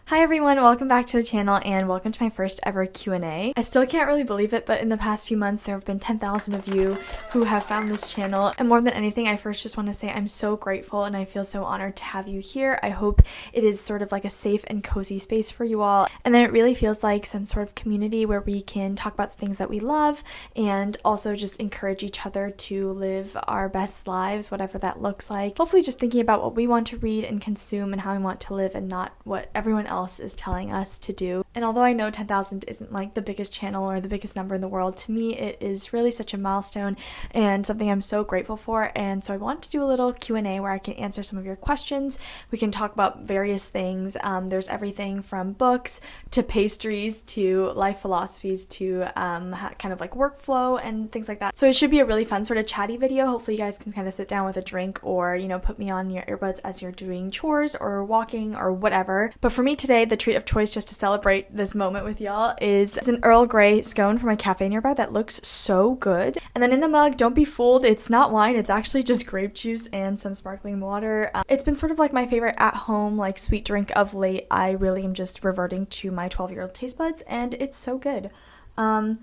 Hi everyone, welcome back to the channel and welcome to my first ever Q&A. I still can't really believe it, but in the past few months there have been 10,000 of you who have found this channel, and more than anything I first just want to say I'm so grateful and I feel so honored to have you here. I hope it is sort of like a safe and cozy space for you all, and then it really feels like some sort of community where we can talk about the things that we love and also just encourage each other to live our best lives, whatever that looks like. Hopefully just thinking about what we want to read and consume and how we want to live and not what everyone else is telling us to do. And although I know 10,000 isn't like the biggest channel or the biggest number in the world, to me it is really such a milestone and something I'm so grateful for. And so I want to do a little Q&A where I can answer some of your questions. We can talk about various things. There's everything from books to pastries to life philosophies to kind of like workflow and things like that. So it should be a really fun sort of chatty video. Hopefully you guys can kind of sit down with a drink or, you know, put me on your earbuds as you're doing chores or walking or whatever. But for me today, the treat of choice just to celebrate this moment with y'all is an Earl Grey scone from a cafe nearby that looks so good. And then in the mug, don't be fooled, it's not wine, it's actually just grape juice and some sparkling water. It's been sort of like my favorite at-home like sweet drink of late. I really am just reverting to my 12-year-old taste buds and it's so good. Let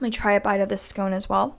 me try a bite of this scone as well.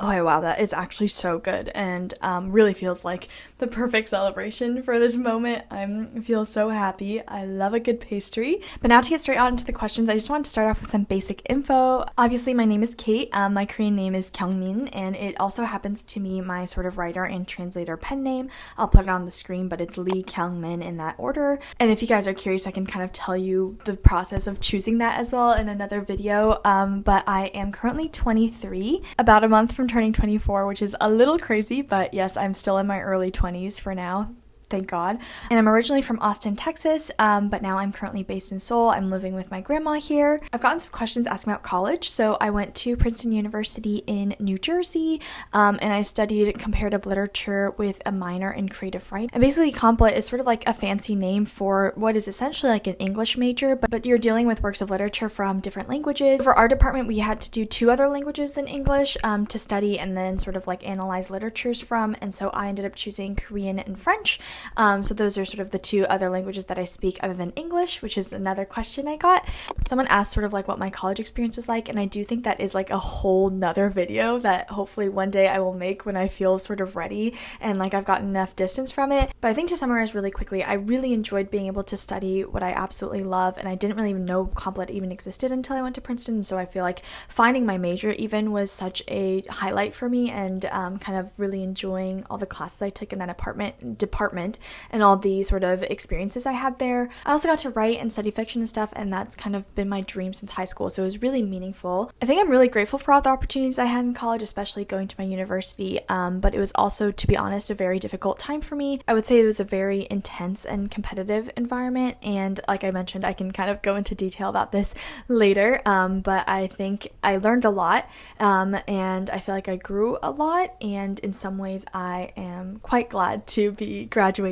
Oh wow, that is actually so good and really feels like the perfect celebration for this moment. I feel so happy. I love a good pastry. But now to get straight on into the questions, I just wanted to start off with some basic info. Obviously, my name is Kate. My Korean name is Kyungmin, and it also happens to be my sort of writer and translator pen name. I'll put it on the screen, but it's Lee Kyungmin in that order. And if you guys are curious, I can kind of tell you the process of choosing that as well in another video. But I am currently 23, about a month from turning 24, which is a little crazy, but yes, I'm still in my early 20s for now. Thank God. And I'm originally from Austin, Texas, but now I'm currently based in Seoul. I'm living with my grandma here. I've gotten some questions asking about college. So I went to Princeton University in New Jersey, and I studied comparative literature with a minor in creative writing. And basically, Complit is sort of like a fancy name for what is essentially like an English major, but you're dealing with works of literature from different languages. For our department, we had to do 2 other languages than English to study and then sort of like analyze literatures from. And so I ended up choosing Korean and French. So those are sort of the 2 other languages that I speak other than English, which is another question I got. Someone asked sort of like what my college experience was like, and I do think that is like a whole nother video that hopefully one day I will make when I feel sort of ready and like I've gotten enough distance from it. But I think to summarize really quickly, I really enjoyed being able to study what I absolutely love, and I didn't really even know Complit even existed until I went to Princeton, so I feel like finding my major even was such a highlight for me, and kind of really enjoying all the classes I took in that department and all the sort of experiences I had there. I also got to write and study fiction and stuff, and that's kind of been my dream since high school, so it was really meaningful. I think I'm really grateful for all the opportunities I had in college, especially going to my university, but it was also, to be honest, a very difficult time for me. I would say it was a very intense and competitive environment, and like I mentioned, I can kind of go into detail about this later, but I think I learned a lot, and I feel like I grew a lot, and in some ways I am quite glad to be graduated,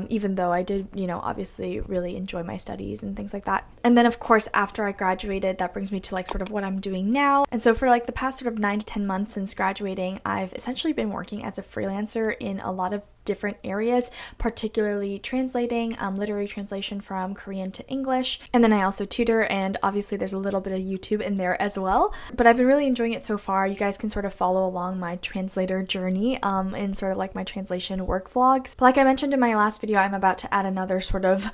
even though I did, you know, obviously really enjoy my studies and things like that. And then of course after I graduated, that brings me to like sort of what I'm doing now. And so for like the past sort of 9 to 10 months since graduating, I've essentially been working as a freelancer in a lot of different areas, particularly translating, literary translation from Korean to English. And then I also tutor, and obviously there's a little bit of YouTube in there as well. But I've been really enjoying it so far. You guys can sort of follow along my translator journey in sort of like my translation work vlogs. But like I mentioned in my last video, I'm about to add another sort of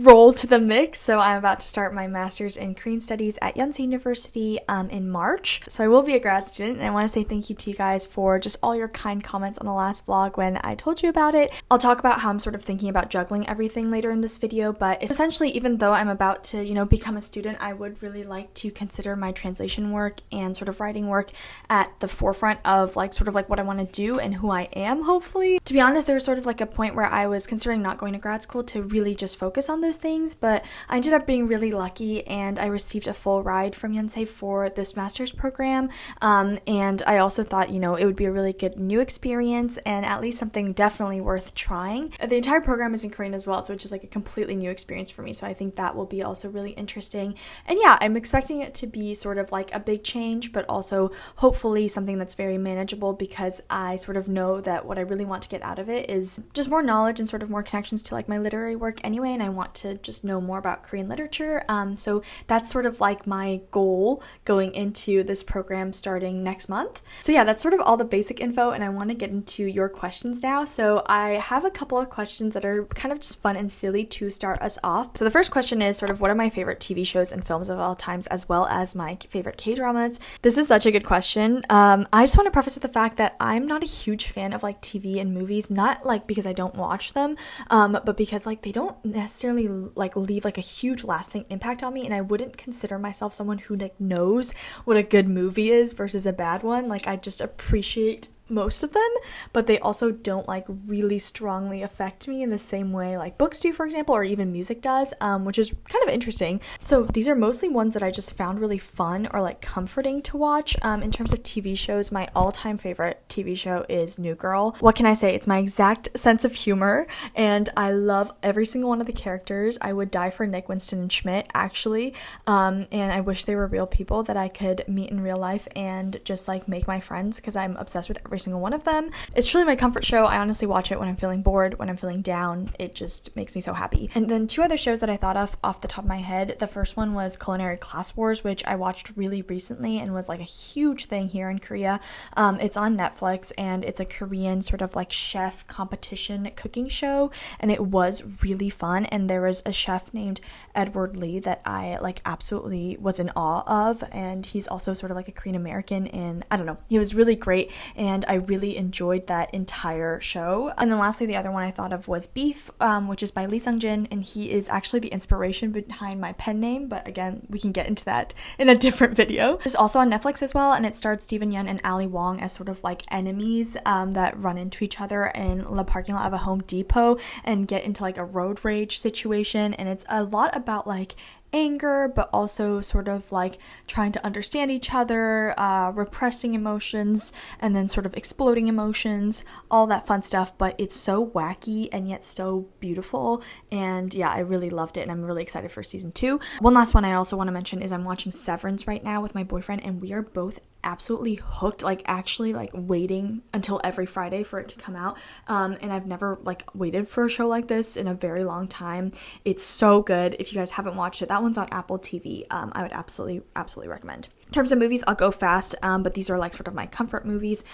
role to the mix. So I'm about to start my master's in Korean studies at Yonsei University in March. So I will be a grad student, and I want to say thank you to you guys for just all your kind comments on the last vlog when I told you about it. I'll talk about how I'm sort of thinking about juggling everything later in this video, but essentially, even though I'm about to, you know, become a student, I would really like to consider my translation work and sort of writing work at the forefront of like sort of like what I want to do and who I am, hopefully. To be honest, there was sort of like a point where I was considering not going to grad school to really just focus focus on those things, but I ended up being really lucky and I received a full ride from Yonsei for this master's program. And I also thought, you know, it would be a really good new experience and at least something definitely worth trying. The entire program is in Korean as well, so it's just like a completely new experience for me. So I think that will be also really interesting. And yeah, I'm expecting it to be sort of like a big change, but also hopefully something that's very manageable, because I sort of know that what I really want to get out of it is just more knowledge and sort of more connections to like my literary work anyway, and I want to just know more about Korean literature. So that's sort of like my goal going into this program starting next month. So yeah, that's sort of all the basic info, and I want to get into your questions now. So I have a couple of questions that are kind of just fun and silly to start us off. So the first question is sort of what are my favorite TV shows and films of all times, as well as my favorite K-dramas. This is such a good question. I just want to preface with the fact that I'm not a huge fan of like TV and movies, not like because I don't watch them, but because like they don't necessarily like leave like a huge lasting impact on me, and I wouldn't consider myself someone who like knows what a good movie is versus a bad one. Like I just appreciate most of them, but they also don't like really strongly affect me in the same way like books do, for example, or even music does, which is kind of interesting. So these are mostly ones that I just found really fun or like comforting to watch. In terms of TV shows, my all-time favorite TV show is New Girl. What can I say? It's my exact sense of humor, and I love every single one of the characters. I would die for Nick, Winston, and Schmidt, actually, and I wish they were real people that I could meet in real life and just like make my friends, because I'm obsessed with every single one of them. It's truly my comfort show. I honestly watch it when I'm feeling bored, when I'm feeling down. It just makes me so happy. And then two other shows that I thought of off the top of my head. The first one was Culinary Class Wars, which I watched really recently and was like a huge thing here in Korea. It's on Netflix, and it's a Korean sort of like chef competition cooking show, and it was really fun. And there was a chef named Edward Lee that I like absolutely was in awe of, and he's also sort of like a Korean American, and I don't know, he was really great, and I really enjoyed that entire show. And then lastly, the other one I thought of was Beef, which is by Lee Sung-jin, and he is actually the inspiration behind my pen name, but again, we can get into that in a different video. It's also on Netflix as well, and it stars Steven Yeun and Ali Wong as sort of like enemies that run into each other in the parking lot of a Home Depot and get into like a road rage situation, and it's a lot about like anger, but also sort of like trying to understand each other, repressing emotions, and then sort of exploding emotions, all that fun stuff. But it's so wacky and yet so beautiful, and yeah, I really loved it, and I'm really excited for season 2. One last one I also want to mention is I'm watching Severance right now with my boyfriend, and we are both absolutely hooked, like actually like waiting until every Friday for it to come out, and I've never like waited for a show like this in a very long time. It's so good. If you guys haven't watched it, that one's on Apple TV. I would absolutely recommend. In terms of movies, I'll go fast, but these are like sort of my comfort movies.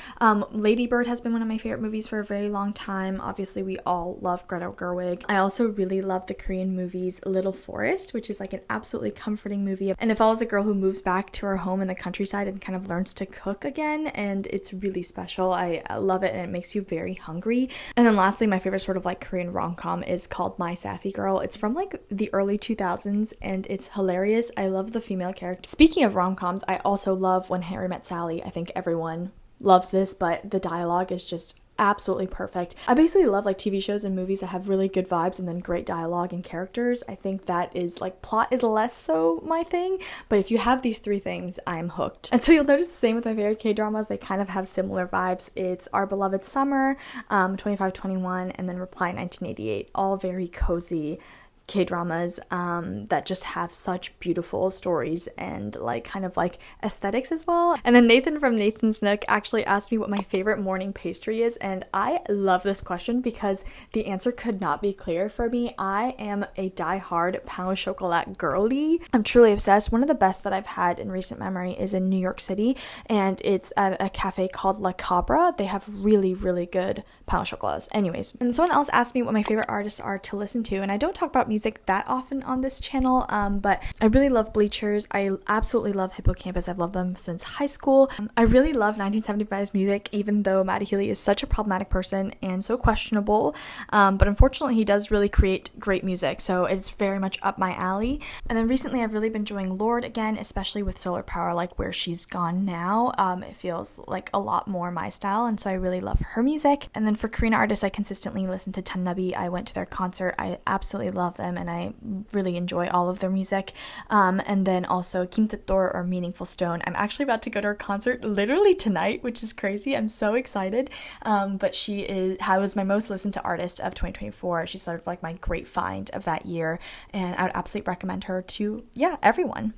Lady Bird has been one of my favorite movies for a very long time. Obviously, we all love Greta Gerwig. I also really love the Korean movies Little Forest, which is like an absolutely comforting movie, and it follows a girl who moves back to her home in the countryside and kind of learns to cook again, and it's really special. I love it, and it makes you very hungry. And then lastly, my favorite sort of like Korean rom-com is called My Sassy Girl. It's from like the early 2000s, and it's hilarious. I love the female character. Speaking of rom-coms, I also love When Harry Met Sally. I think everyone loves this, but the dialogue is just absolutely perfect. I basically love like TV shows and movies that have really good vibes and then great dialogue and characters. I think that is like, plot is less so my thing, but if you have these three things, I'm hooked. And so you'll notice the same with my favorite K-dramas. They kind of have similar vibes. It's Our Beloved Summer, 2521, and then Reply 1988, all very cozy K-dramas that just have such beautiful stories and like kind of like aesthetics as well. And then Nathan from Nathan's Nook actually asked me what my favorite morning pastry is, and I love this question because the answer could not be clearer for me. I am a die-hard pain au chocolat girly. I'm truly obsessed. One of the best that I've had in recent memory is in New York City, and it's at a cafe called La Cabra. They have really good pain au chocolats. Anyways, and someone else asked me what my favorite artists are to listen to, and I don't talk about music that often on this channel, but I really love Bleachers. I absolutely love Hippocampus. I've loved them since high school. I really love 1975's music, even though Matty Healy is such a problematic person and so questionable, but unfortunately he does really create great music, so it's very much up my alley. And then recently I've really been enjoying Lorde again, especially with Solar Power, like Where She's Gone Now. It feels like a lot more my style, and so I really love her music. And then for Korean artists, I consistently listen to Tannabi. I went to their concert. I absolutely love them. them, and I really enjoy all of their music. And then also Kim Thor or Meaningful Stone. I'm actually about to go to her concert literally tonight, which is crazy. I'm so excited. But she was my most listened to artist of 2024. She's sort of like my great find of that year, and I would absolutely recommend her to, everyone.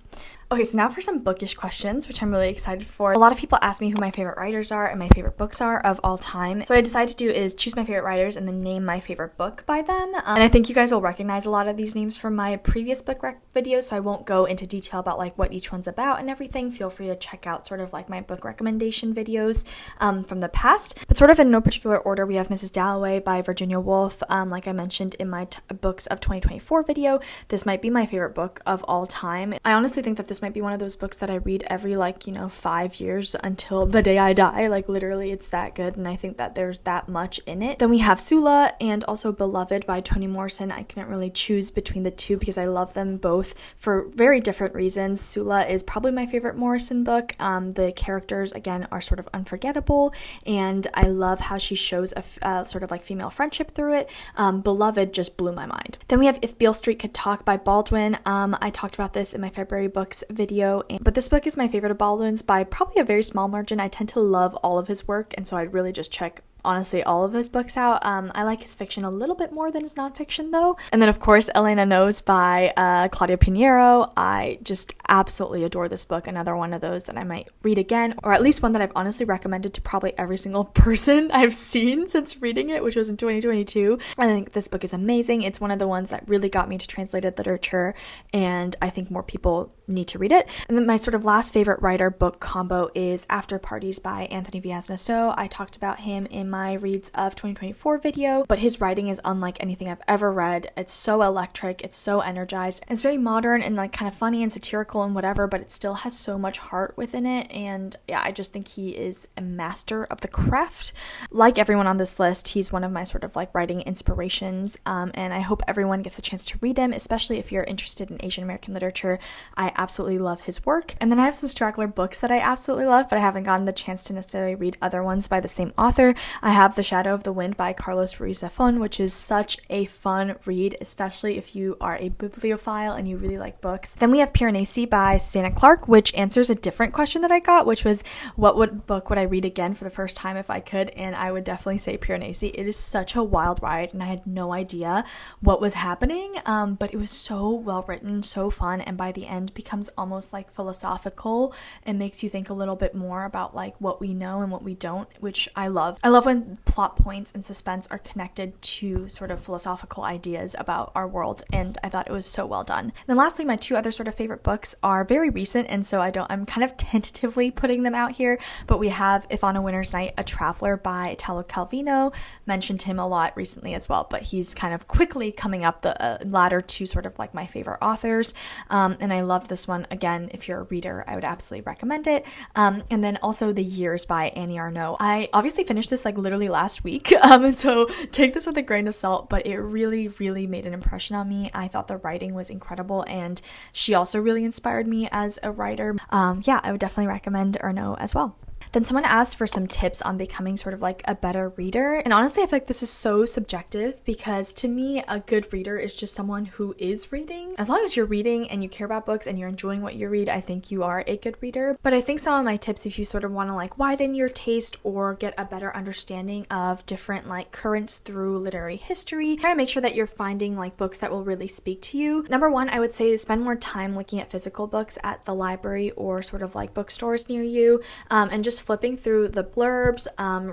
Okay, so now for some bookish questions, which I'm really excited for. A lot of people ask me who my favorite writers are and my favorite books are of all time. So what I decided to do is choose my favorite writers and then name my favorite book by them. And I think you guys will recognize a lot of these names from my previous book rec videos, so I won't go into detail about like what each one's about and everything. Feel free to check out sort of like my book recommendation videos from the past. But sort of in no particular order, we have Mrs. Dalloway by Virginia Woolf. Like I mentioned in my books of 2024 video, this might be my favorite book of all time. I honestly think that this might be one of those books that I read every 5 years until the day I die. Like literally it's that good, and I think that there's that much in it. Then we have Sula and also Beloved by Toni Morrison. I couldn't really choose between the two because I love them both for very different reasons. Sula is probably my favorite Morrison book. The characters again are sort of unforgettable, and I love how she shows a sort of like female friendship through it. Beloved just blew my mind. Then we have If Beale Street Could Talk by Baldwin. I talked about this in my February books video, but this book is my favorite of Baldwin's by probably a very small margin. I tend to love all of his work, and so I'd really just check honestly all of his books out. I like his fiction a little bit more than his nonfiction though. And then of course Elena Knows by Claudia Pinheiro. I just absolutely adore this book. Another one of those that I might read again, or at least one that I've honestly recommended to probably every single person I've seen since reading it, which was in 2022. I think this book is amazing. It's one of the ones that really got me to translated literature, and I think more people need to read it. And then my sort of last favorite writer book combo is After Parties by Anthony Villas-Nassau. I talked about him in my reads of 2024 video, but his writing is unlike anything I've ever read. It's so electric, it's so energized, it's very modern and like kind of funny and satirical and whatever, but it still has so much heart within it. And I just think he is a master of the craft. Like everyone on this list, he's one of my sort of like writing inspirations, and I hope everyone gets a chance to read him, especially if you're interested in Asian American literature. I absolutely love his work. And then I have some straggler books that I absolutely love, but I haven't gotten the chance to necessarily read other ones by the same author. I have The Shadow of the Wind by Carlos Ruiz Zafón, which is such a fun read, especially if you are a bibliophile and you really like books. Then we have Piranesi by Susanna Clarke, which answers a different question that I got, which was what book would I read again for the first time if I could, and I would definitely say Piranesi. It is such a wild ride, and I had no idea what was happening, but it was so well written, so fun, and by the end becomes almost like philosophical and makes you think a little bit more about like what we know and what we don't, which I love. I love when plot points and suspense are connected to sort of philosophical ideas about our world, and I thought it was so well done. And then lastly, my two other sort of favorite books are very recent, and so I'm kind of tentatively putting them out here, but we have If on a Winter's Night, A Traveler by Italo Calvino. Mentioned him a lot recently as well, but he's kind of quickly coming up the ladder to sort of like my favorite authors, and I love this one. Again, if you're a reader, I would absolutely recommend it. And then also The Years by Annie Arnaud. I obviously finished this like literally last week, and so take this with a grain of salt, but it really, really made an impression on me. I thought the writing was incredible, and she also really inspired me as a writer. I would definitely recommend Arnaud as well. Then someone asked for some tips on becoming sort of like a better reader. And honestly, I feel like this is so subjective because to me, a good reader is just someone who is reading. As long as you're reading and you care about books and you're enjoying what you read, I think you are a good reader. But I think some of my tips, if you sort of want to like widen your taste or get a better understanding of different like currents through literary history, try to make sure that you're finding like books that will really speak to you. Number one, I would say spend more time looking at physical books at the library or sort of like bookstores near you, and just flipping through the blurbs,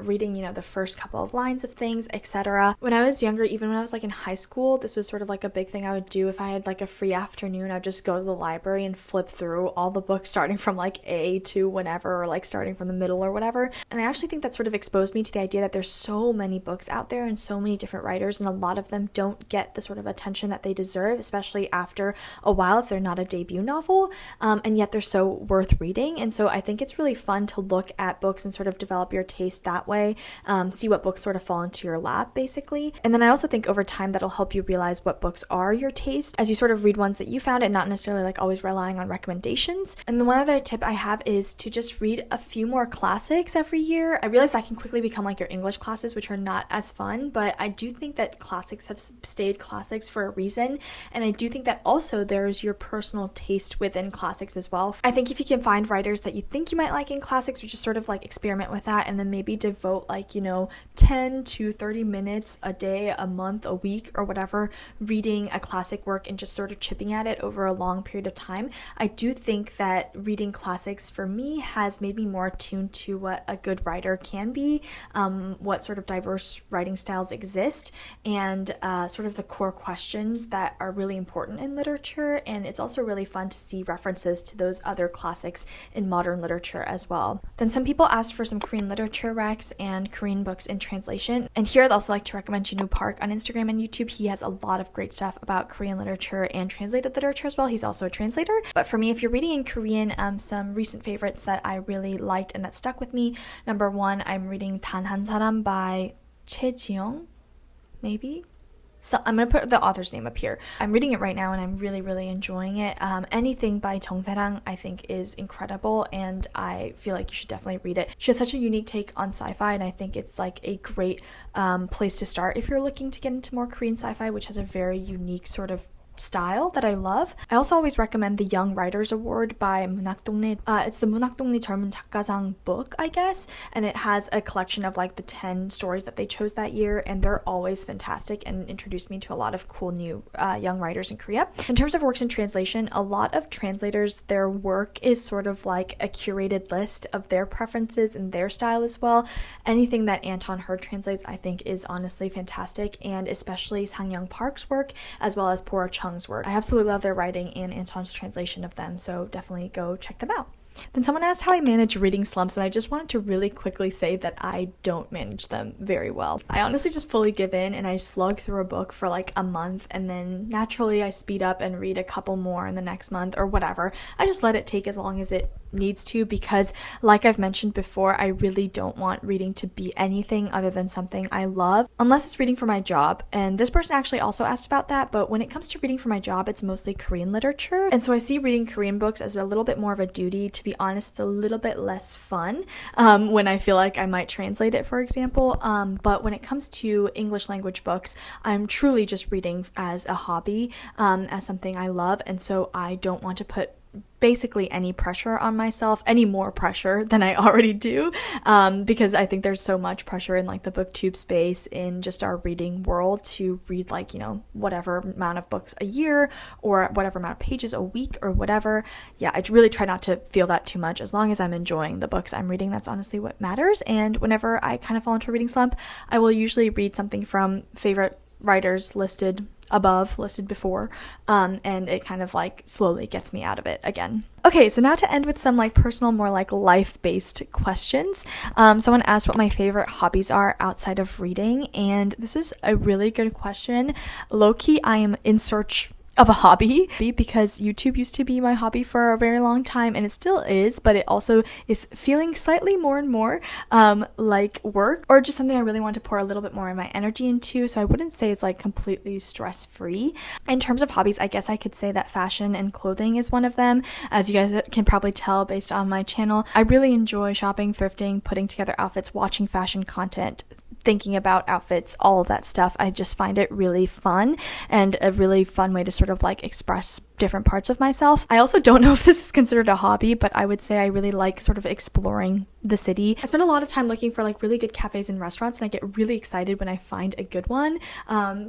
reading, the first couple of lines of things, etc. When I was younger, even when I was like in high school, this was sort of like a big thing I would do. If I had like a free afternoon, I'd just go to the library and flip through all the books starting from like A to whenever, or like starting from the middle or whatever. And I actually think that sort of exposed me to the idea that there's so many books out there and so many different writers, and a lot of them don't get the sort of attention that they deserve, especially after a while if they're not a debut novel, and yet they're so worth reading. And so I think it's really fun to look at books and sort of develop your taste that way. See what books sort of fall into your lap, basically. And then I also think over time that'll help you realize what books are your taste as you sort of read ones that you found and not necessarily like always relying on recommendations. And then one other tip I have is to just read a few more classics every year. I realize that can quickly become like your English classes, which are not as fun, but I do think that classics have stayed classics for a reason. And I do think that also there's your personal taste within classics as well. I think if you can find writers that you think you might like in classics, or just sort of like experiment with that, and then maybe devote like, 10 to 30 minutes a day, a month, a week, or whatever, reading a classic work and just sort of chipping at it over a long period of time. I do think that reading classics for me has made me more attuned to what a good writer can be, what sort of diverse writing styles exist, and sort of the core questions that are really important in literature. And it's also really fun to see references to those other classics in modern literature as well. Then some people asked for some Korean literature recs and Korean books in translation. And here I'd also like to recommend Jinwoo Park on Instagram and YouTube. He has a lot of great stuff about Korean literature and translated literature as well. He's also a translator. But for me, if you're reading in Korean, some recent favorites that I really liked and that stuck with me. Number one, I'm reading 단 한 사람 by Choi Ji-young, maybe? So I'm going to put the author's name up here. I'm reading it right now and I'm really, really enjoying it. Anything by Jung Se-rang I think is incredible, and I feel like you should definitely read it. She has such a unique take on sci-fi, and I think it's like a great place to start if you're looking to get into more Korean sci-fi, which has a very unique sort of style that I love. I also always recommend the Young Writers Award by 문학동네. It's the 문학동네 젊은 작가상 book, I guess, and it has a collection of like the 10 stories that they chose that year, and they're always fantastic and introduced me to a lot of cool new young writers in Korea. In terms of works in translation, a lot of translators, their work is sort of like a curated list of their preferences and their style as well. Anything that Anton Hurd translates, I think, is honestly fantastic, and especially Sang-young Park's work as well as Pora Chung's work. I absolutely love their writing and Anton's translation of them, so definitely go check them out. Then someone asked how I manage reading slumps, and I just wanted to really quickly say that I don't manage them very well. I honestly just fully give in and I slug through a book for like a month, and then naturally I speed up and read a couple more in the next month or whatever. I just let it take as long as it needs to, because like I've mentioned before, I really don't want reading to be anything other than something I love, unless it's reading for my job. And this person actually also asked about that, but when it comes to reading for my job, it's mostly Korean literature, and so I see reading Korean books as a little bit more of a duty. To be honest, it's a little bit less fun when I feel like I might translate it, for example, but when it comes to English language books, I'm truly just reading as a hobby, as something I love, and so I don't want to put basically any pressure on myself, any more pressure than I already do, because I think there's so much pressure in like the booktube space, in just our reading world, to read like, whatever amount of books a year or whatever amount of pages a week or whatever. Yeah, I really try not to feel that too much. As long as I'm enjoying the books I'm reading, that's honestly what matters. And whenever I kind of fall into a reading slump, I will usually read something from favorite writers listed before, and it kind of like slowly gets me out of it again. Okay, so now to end with some like personal, more like life-based questions. Someone asked what my favorite hobbies are outside of reading, and this is a really good question. Low-key, I am in search of a hobby, because YouTube used to be my hobby for a very long time, and it still is, but it also is feeling slightly more and more like work, or just something I really want to pour a little bit more of my energy into. So I wouldn't say it's like completely stress-free. In terms of hobbies, I guess I could say that fashion and clothing is one of them. As you guys can probably tell based on my channel, I really enjoy shopping, thrifting, putting together outfits, watching fashion content, thinking about outfits, all of that stuff. I just find it really fun, and a really fun way to sort of like express different parts of myself. I also don't know if this is considered a hobby, but I would say I really like sort of exploring the city. I spend a lot of time looking for like really good cafes and restaurants, and I get really excited when I find a good one.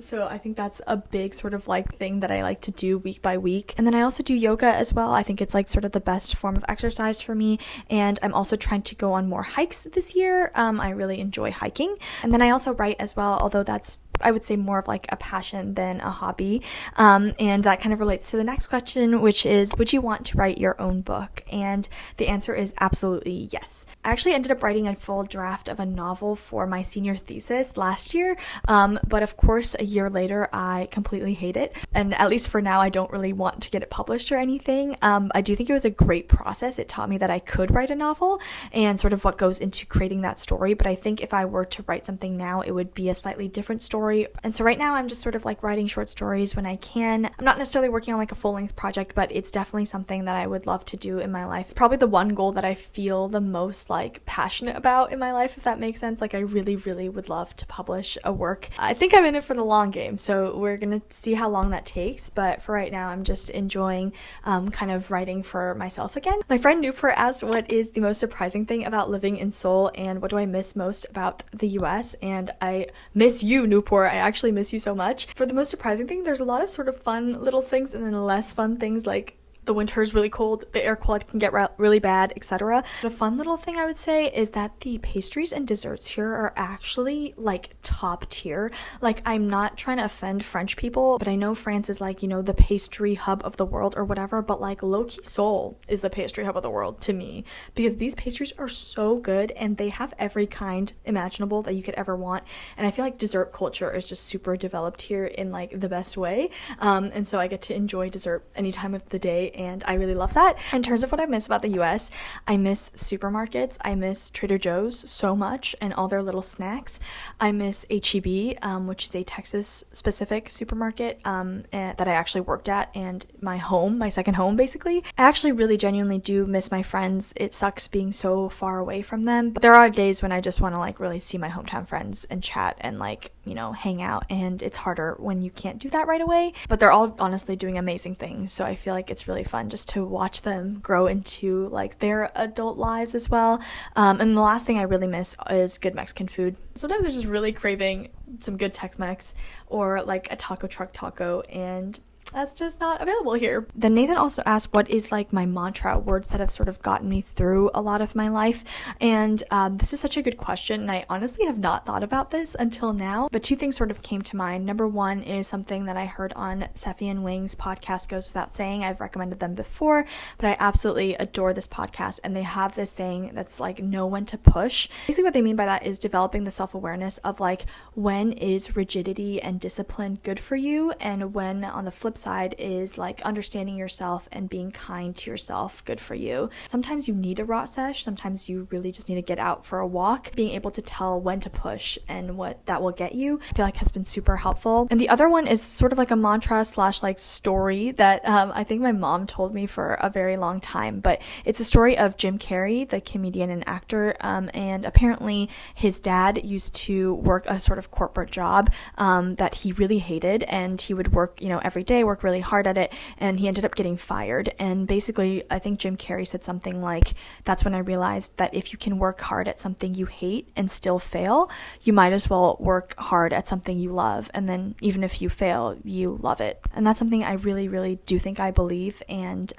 So I think that's a big sort of like thing that I like to do week by week. And then I also do yoga as well. I think it's like sort of the best form of exercise for me, and I'm also trying to go on more hikes this year. I really enjoy hiking. And then I also write as well, although that's I would say more of like a passion than a hobby. And that kind of relates to the next question, which is, would you want to write your own book? And the answer is absolutely yes. I actually ended up writing a full draft of a novel for my senior thesis last year, but of course a year later I completely hate it, and at least for now I don't really want to get it published or anything. I do think it was a great process. It taught me that I could write a novel and sort of what goes into creating that story, but I think if I were to write something now, it would be a slightly different story. And so right now I'm just sort of like writing short stories when I can. I'm not necessarily working on like a full-length project, but it's definitely something that I would love to do in my life. It's probably the one goal that I feel the most like passionate about in my life, if that makes sense. Like I really, really would love to publish a work. I think I'm in it for the long game, so we're gonna see how long that takes, but for right now I'm just enjoying kind of writing for myself again. My friend Newport asked, what is the most surprising thing about living in Seoul, and what do I miss most about the US? And I miss you, Newport. I actually miss you so much. For the most surprising thing, there's a lot of sort of fun little things, and then less fun things like the winter is really cold, the air quality can get really bad, etc. A fun little thing I would say is that the pastries and desserts here are actually like top tier. Like, I'm not trying to offend French people, but I know France is like, you know, the pastry hub of the world or whatever, but like low-key Seoul is the pastry hub of the world to me, because these pastries are so good and they have every kind imaginable that you could ever want. And I feel like dessert culture is just super developed here in like the best way. And so I get to enjoy dessert any time of the day, and I really love that. In terms of what I miss about the US, I miss supermarkets. I miss Trader Joe's so much and all their little snacks. I miss H-E-B, which is a Texas specific supermarket that I actually worked at, and my home, my second home basically. I actually really genuinely do miss my friends. It sucks being so far away from them, but there are days when I just want to like really see my hometown friends and chat and like, you know, hang out, and it's harder when you can't do that right away. But they're all honestly doing amazing things, so I feel like it's really fun just to watch them grow into like their adult lives as well. And the last thing I really miss is good Mexican food. Sometimes I'm just really craving some good Tex-Mex or like a taco truck taco, and that's just not available here. Then Nathan also asked, what is like my mantra, words that have sort of gotten me through a lot of my life? And this is such a good question, and I honestly have not thought about this until now, but two things sort of came to mind. Number one is something that I heard on Seffi and Wing's podcast, Goes Without Saying. I've recommended them before, but I absolutely adore this podcast, and they have this saying that's like, know when to push. Basically what they mean by that is developing the self-awareness of like, when is rigidity and discipline good for you, and when on the flip side is like understanding yourself and being kind to yourself good for you. Sometimes you need a rot sesh, sometimes you really just need to get out for a walk. Being able to tell when to push and what that will get you, I feel like has been super helpful. And the other one is sort of like a mantra slash like story that I think my mom told me for a very long time, but it's a story of Jim Carrey, the comedian and actor, and apparently his dad used to work a sort of corporate job that he really hated, and he would work, you know, every day, work really hard at it, and he ended up getting fired. And basically I think Jim Carrey said something like, that's when I realized that if you can work hard at something you hate and still fail, you might as well work hard at something you love, and then even if you fail, you love it. And that's something I really, really do think I believe, and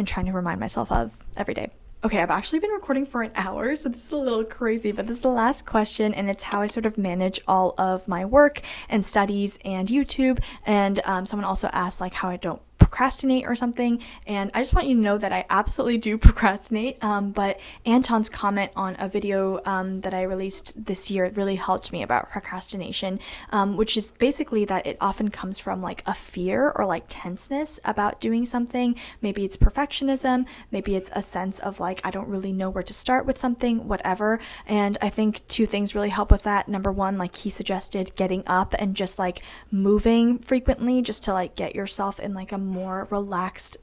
trying to remind myself of every day. Okay, I've actually been recording for an hour, so this is a little crazy, but this is the last question, and it's how I sort of manage all of my work and studies and YouTube. And someone also asked like how I don't procrastinate or something, and I just want you to know that I absolutely do procrastinate, but Anton's comment on a video that I released this year really helped me about procrastination, which is basically that it often comes from like a fear or like tenseness about doing something. Maybe it's perfectionism, maybe it's a sense of like, I don't really know where to start with something, whatever. And I think two things really help with that. Number one, like he suggested getting up and just like moving frequently, just to like get yourself in like a more relaxed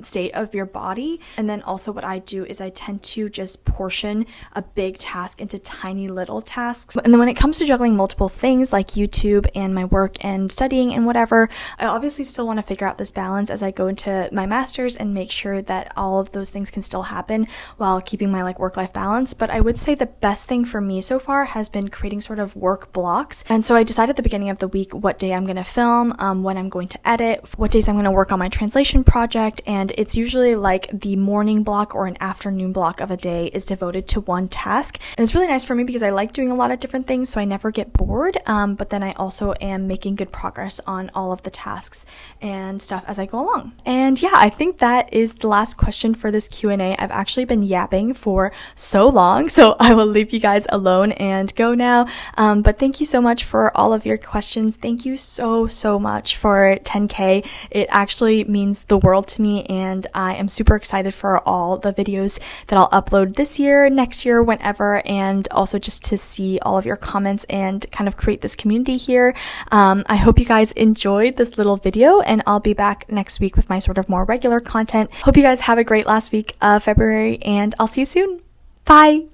state of your body. And then also what I do is I tend to just portion a big task into tiny little tasks. And then when it comes to juggling multiple things like YouTube and my work and studying and whatever, I obviously still want to figure out this balance as I go into my master's and make sure that all of those things can still happen while keeping my like work-life balance. But I would say the best thing for me so far has been creating sort of work blocks. And so I decide at the beginning of the week what day I'm going to film, when I'm going to edit, what days I'm going to work on my translation project, and and it's usually like the morning block or an afternoon block of a day is devoted to one task. And it's really nice for me because I like doing a lot of different things, so I never get bored, but then I also am making good progress on all of the tasks and stuff as I go along. And yeah, I think that is the last question for this Q&A. I've actually been yapping for so long, so I will leave you guys alone and go now. But thank you so much for all of your questions. Thank you so much for 10K. It actually means the world to me, and I am super excited for all the videos that I'll upload this year, next year, whenever, and also just to see all of your comments and kind of create this community here. I hope you guys enjoyed this little video, and I'll be back next week with my sort of more regular content. Hope you guys have a great last week of February, and I'll see you soon. Bye!